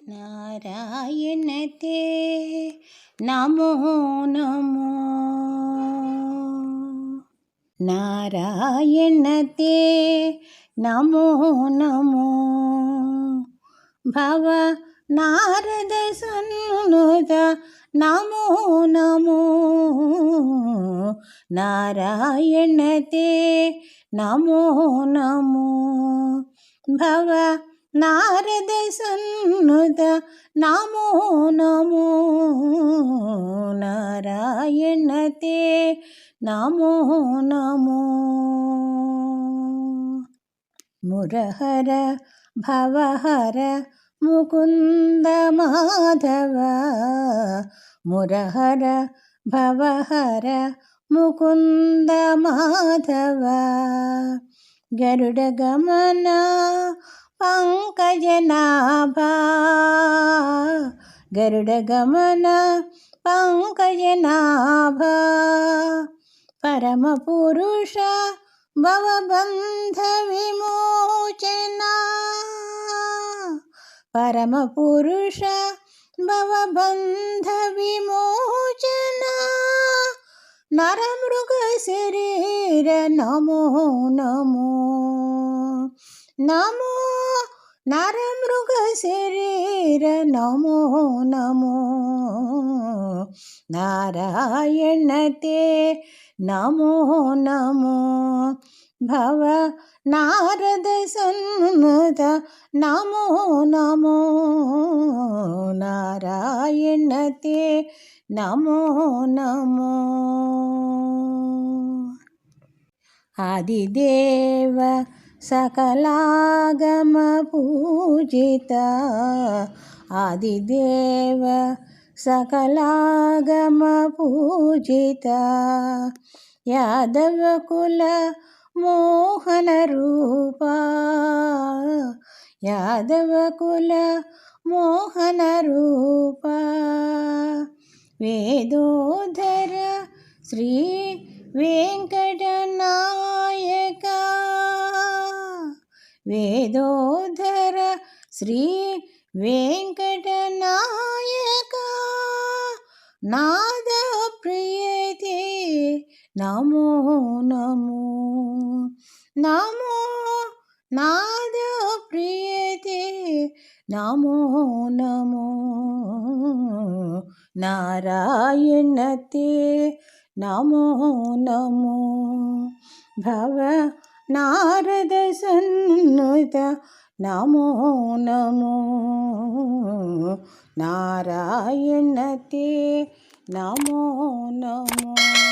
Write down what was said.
नारायण ते नमो नमो। नारायण ते नमो नमो। भव नारद सन्नुत नमो नमो। नारायण ते नमो नमो। भव नारद सन्नुत नमो नमो। नारायण ते नमो नमो। मुरहर भवहर मुकुंद माधव। मुरहर भवहर मुकुंद माधव। गरुड गमन पंकजनाभा। गरुड गमन पंकजनाभा। परम पुरुष भवबंध विमोचना। परम पुरुष भवबंध विमोचना। नरमृग शरीर नमो नमो। नमो नरमृग शरीर नमो नमो। नारायण ते नमो नमो। भव नारद सन्नुत नमो नमो। नारायण ते नमो नमो। आदिदेव सकलागम पूजिता। आदिदेव सकलागम पूजिता। यादव कुल मोहन रूपा। यादव कुल मोहन रूपा। वेदोधर श्री वेंकट नायका। वेदोधर श्री वेंकट नायका। नाद प्रियते नमो नमो। नमो नाद प्रियते नमो नमो। नारायण ते नमो नमो। भव नारद सन्नुत नमो नमो। नारायण ते नमो नमो।